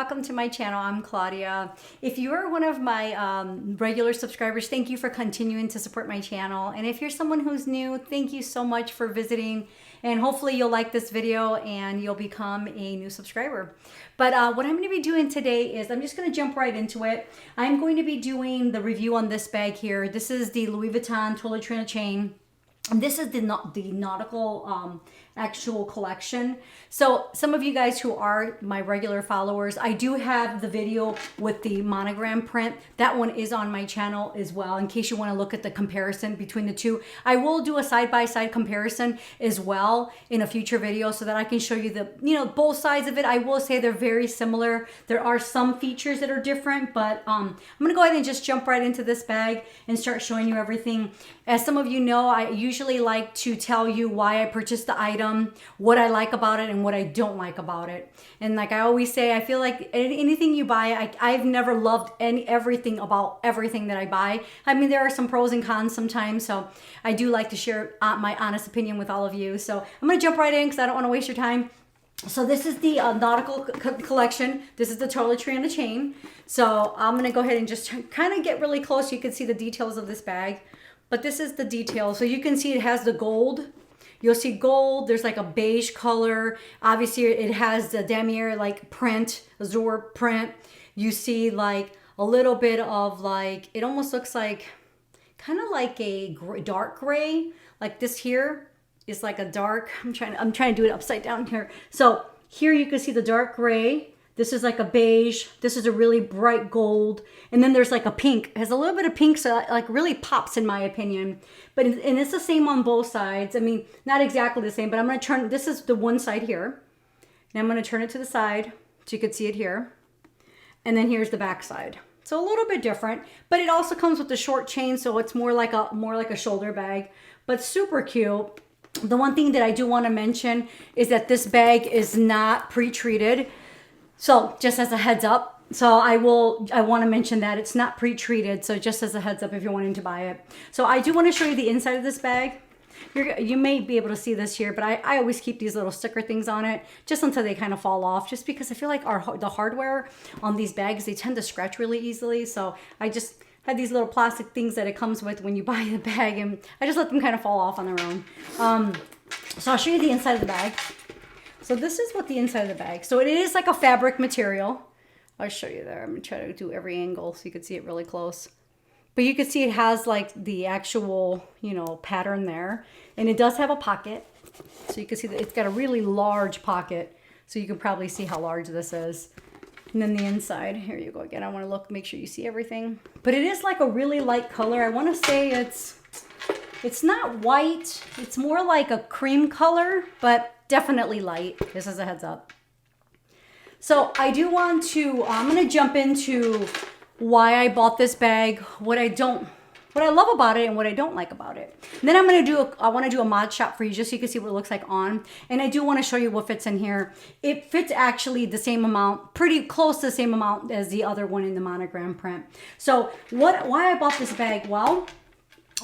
welcome to my channel. I'm Claudia. If you are one of my regular subscribers, thank you for continuing to support my channel. And if you're someone who's new, thank you so much for visiting. And hopefully you'll like this video and you'll become a new subscriber. But what I'm going to be doing today is I'm just going to jump right into it. I'm going to be doing the review on this bag here. This is the Louis Vuitton Toiletry chain. And this is the Nautical actual collection. So some of you guys who are my regular followers, I do have the video with the monogram print. That one is on my channel as well, in case you want to look at the comparison between the two. I will do a side-by-side comparison as well in a future video so that I can show you the, both sides of it. I will say they're very similar. There are some features that are different, but I'm gonna go ahead and just jump right into this bag and start showing you everything. As some of you know, I usually like to tell you why I purchased the item, what I like about it, and what I don't like about it. And like I always say, I feel like anything you buy, I've never loved everything about everything that I buy. I mean, there are some pros and cons sometimes, so I do like to share my honest opinion with all of you. So I'm gonna jump right in because I don't want to waste your time. So this is the Nautical collection. This is the toiletry on a chain. So I'm gonna go ahead and just kind of get really close so you can see the details of this bag. But this is the detail. So you can see it has the gold. You'll see gold. There's like a beige color. Obviously, it has the damier like print, azure print. You see like a little bit of like, it almost looks like kind of like a dark gray. Like this here is like a dark. I'm trying to do it upside down here. So here you can see the dark gray. This is like a beige. This is a really bright gold. And then there's like a pink. It has a little bit of pink, so it like really pops in my opinion. But and it's the same on both sides. I mean, not exactly the same, but I'm going to turn, this is the one side here. And I'm going to turn it to the side so you can see it here. And then here's the back side. So a little bit different, but it also comes with the short chain, so it's more like a shoulder bag, but super cute. The one thing that I do want to mention is that this bag is not pre-treated. So just as a heads up, so I want to mention that it's not pre-treated. So just as a heads up if you're wanting to buy it. So I do want to show you the inside of this bag. You may be able to see this here, but I always keep these little sticker things on it just until they kind of fall off, just because I feel like the hardware on these bags, they tend to scratch really easily. So I just have these little plastic things that it comes with when you buy the bag, and I just let them kind of fall off on their own. So I'll show you the inside of the bag. So this is what the inside of the bag. So it is like a fabric material. I'll show you there. I'm gonna try to do every angle so you can see it really close. But you can see it has like the actual, pattern there. And it does have a pocket. So you can see that it's got a really large pocket. So you can probably see how large this is. And then the inside, here you go again. I wanna make sure you see everything. But it is like a really light color. I wanna say it's not white. It's more like a cream color, but definitely light. This is a heads up. So I do want to, I'm going to jump into why I bought this bag, what I love about it and what I don't like about it. And then I want to do a mod shop for you just so you can see what it looks like on. And I do want to show you what fits in here. It fits actually the same amount, pretty close to the same amount as the other one in the monogram print. So why I bought this bag? Well,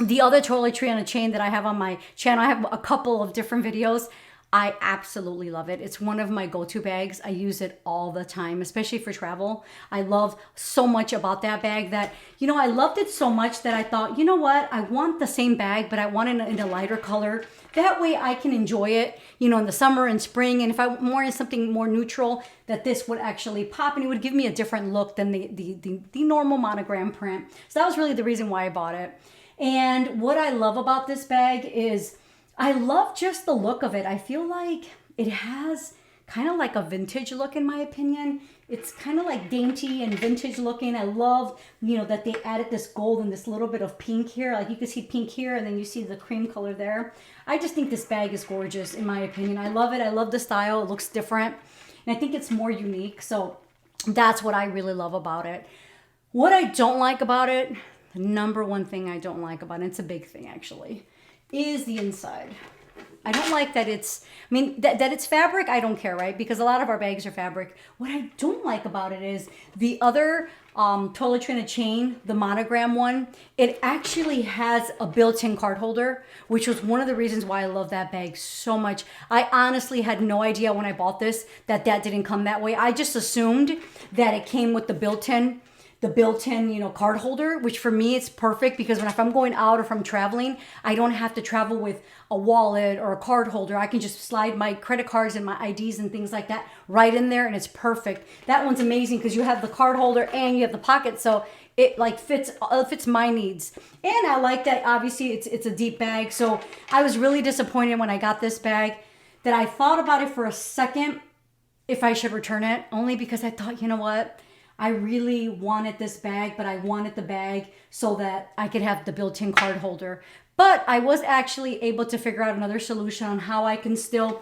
the other toiletry on a chain that I have on my channel, I have a couple of different videos. I absolutely love it. It's one of my go-to bags. I use it all the time, especially for travel. I love so much about that bag that, I loved it so much that I thought, you know what? I want the same bag, but I want it in a lighter color. That way I can enjoy it, in the summer and spring. And if I more in something more neutral, that this would actually pop and it would give me a different look than the normal monogram print. So that was really the reason why I bought it. And what I love about this bag is I love just the look of it. I feel like it has kind of like a vintage look in my opinion. It's kind of like dainty and vintage looking. I love, that they added this gold and this little bit of pink here. Like you can see pink here and then you see the cream color there. I just think this bag is gorgeous in my opinion. I love it. I love the style. It looks different. And I think it's more unique. So that's what I really love about it. What I don't like about it, the number one thing I don't like about it, it's a big thing actually, is the inside. I don't like that that it's fabric, I don't care, right? Because a lot of our bags are fabric. What I don't like about it is the other toiletry in a chain, the monogram one, it actually has a built-in card holder, which was one of the reasons why I love that bag so much. I honestly had no idea when I bought this that didn't come that way. I just assumed that it came with the built-in, you know, card holder, which for me it's perfect because if I'm going out or if I'm traveling, I don't have to travel with a wallet or a card holder. I can just slide my credit cards and my IDs and things like that right in there, and it's perfect. That one's amazing because you have the card holder and you have the pocket, so it like fits my needs. And I like that obviously it's a deep bag. So I was really disappointed when I got this bag that I thought about it for a second if I should return it, only because I thought, you know what? I really wanted this bag, but I wanted the bag so that I could have the built-in card holder. But I was actually able to figure out another solution on how I can still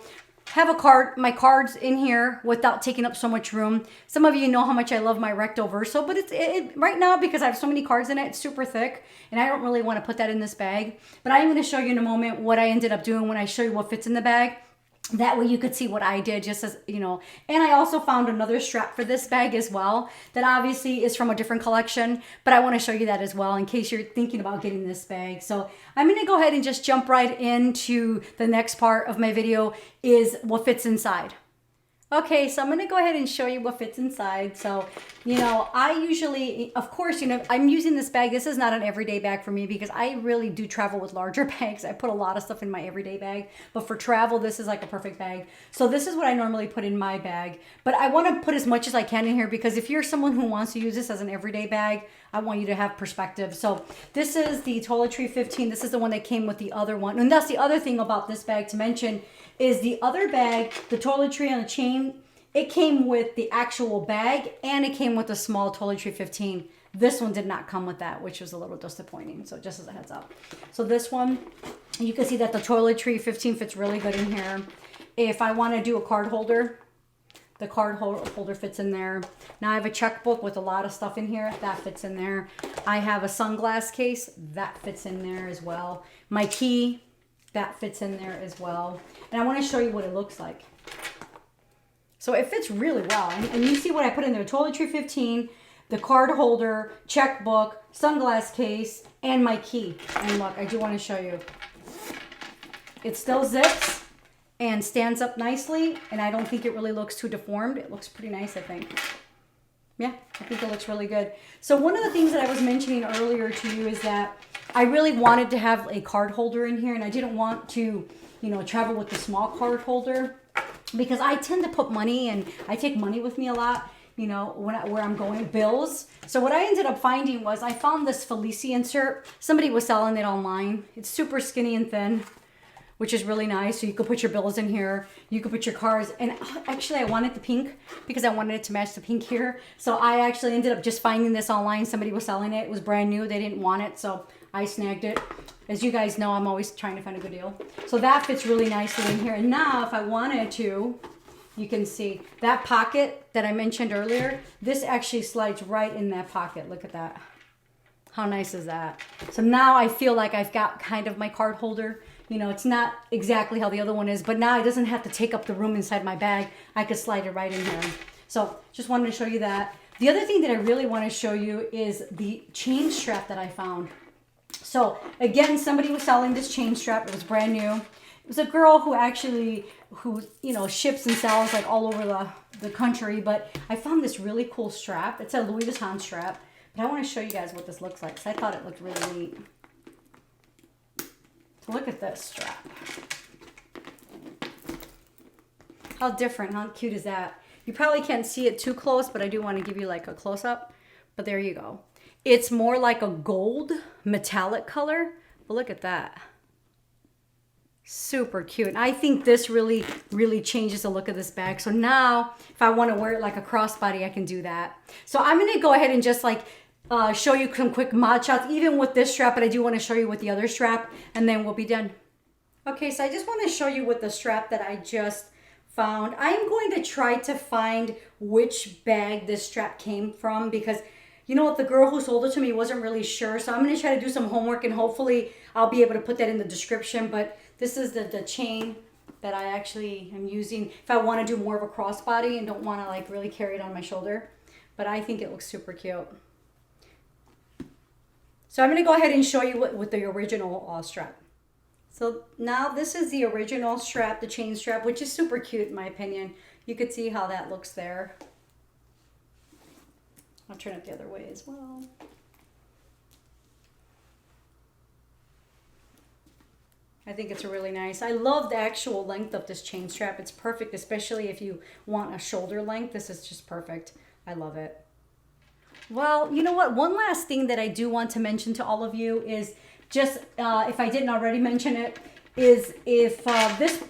have my cards in here without taking up so much room. Some of you know how much I love my recto verso, but it's right now because I have so many cards in it, it's super thick, and I don't really want to put that in this bag. But I'm going to show you in a moment what I ended up doing when I show you what fits in the bag. That way you could see what I did, just as, you know. And I also found another strap for this bag as well that obviously is from a different collection, but I want to show you that as well in case you're thinking about getting this bag. So I'm going to go ahead and just jump right into the next part of my video, is what fits inside. Okay, so I'm going to go ahead and show you what fits inside. So, you know, I usually, of course, you know, I'm using this bag. This is not an everyday bag for me because I really do travel with larger bags. I put a lot of stuff in my everyday bag, but for travel, this is like a perfect bag. So this is what I normally put in my bag, but I want to put as much as I can in here because if you're someone who wants to use this as an everyday bag, I want you to have perspective. So this is the Toiletry 15. This is the one that came with the other one. And that's the other thing about this bag to mention is the other bag, the Toiletry on a chain, it came with the actual bag and it came with a small Toiletry 15. This one did not come with that, which was a little disappointing. So just as a heads up. So this one, you can see that the Toiletry 15 fits really good in here. If I want to do a card holder, the card holder fits in there. Now I have a checkbook with a lot of stuff in here. That fits in there. I have a sunglass case. That fits in there as well. My key, that fits in there as well. And I want to show you what it looks like. So it fits really well. And you see what I put in there. Toiletry 15, the card holder, checkbook, sunglass case, and my key. And look, I do want to show you. It still zips and stands up nicely. And I don't think it really looks too deformed. It looks pretty nice, I think. Yeah, I think it looks really good. So one of the things that I was mentioning earlier to you is that I really wanted to have a card holder in here, and I didn't want to, you know, travel with the small card holder because I tend to put money, and I take money with me a lot, you know, where I'm going, bills. So what I ended up finding was I found this Felici insert. Somebody was selling it online. It's super skinny and thin, which is really nice. So you could put your bills in here. You could put your cards. And actually, I wanted the pink because I wanted it to match the pink here. So I actually ended up just finding this online. Somebody was selling it. It was brand new. They didn't want it. So I snagged it. As you guys know, I'm always trying to find a good deal. So that fits really nicely in here. And now if I wanted to, you can see that pocket that I mentioned earlier. This actually slides right in that pocket. Look at that. How nice is that? So now I feel like I've got kind of my card holder. You know, it's not exactly how the other one is, but now it doesn't have to take up the room inside my bag. I could slide it right in here. So just wanted to show you that. The other thing that I really want to show you is the chain strap that I found. So again, somebody was selling this chain strap. It was brand new. It was a girl who you know, ships and sells like all over the country. But I found this really cool strap. It's a Louis Vuitton strap. But I want to show you guys what this looks like because I thought it looked really neat. So look at this strap. How different, how cute is that? You probably can't see it too close, but I do want to give you like a close-up. But there you go. It's more like a gold metallic color. But look at that. Super cute. And I think this really, really changes the look of this bag. So now if I want to wear it like a crossbody, I can do that. So I'm going to go ahead and just like show you some quick mod shots, even with this strap, but I do want to show you with the other strap, and then we'll be done. Okay, so I just want to show you with the strap that I just found. I'm going to try to find which bag this strap came from because, you know what, the girl who sold it to me wasn't really sure. So I'm going to try to do some homework and hopefully I'll be able to put that in the description. But this is the chain that I actually am using if I want to do more of a crossbody and don't want to like really carry it on my shoulder. But I think it looks super cute. So I'm going to go ahead and show you with the original strap. So now this is the original strap, the chain strap, which is super cute in my opinion. You could see how that looks there. I'll turn it the other way as well. I think it's really nice. I love the actual length of this chain strap. It's perfect, especially if you want a shoulder length. This is just perfect. I love it. Well, you know what? One last thing that I do want to mention to all of you is just, if I didn't already mention it, is if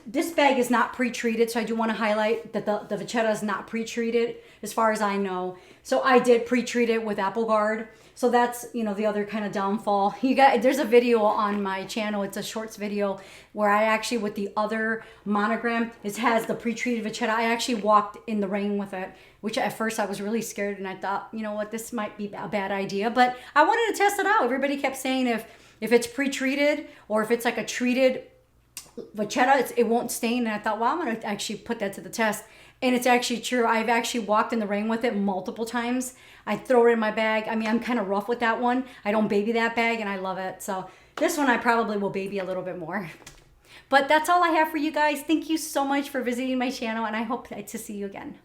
this bag is not pre-treated. So I do want to highlight that the vachetta is not pre-treated as far as I know. So I did pre-treat it with Apple Guard. So that's, you know, the other kind of downfall. There's a video on my channel. It's a shorts video where I actually, with the other monogram, it has the pre-treated vachetta. I actually walked in the rain with it, which at first I was really scared and I thought, you know what, this might be a bad idea, but I wanted to test it out. Everybody kept saying if it's pre-treated or if it's like a treated vachetta, it won't stain. And I thought, well, I'm going to actually put that to the test. And it's actually true. I've actually walked in the rain with it multiple times. I throw it in my bag. I mean, I'm kind of rough with that one. I don't baby that bag and I love it. So this one I probably will baby a little bit more. But that's all I have for you guys. Thank you so much for visiting my channel and I hope to see you again.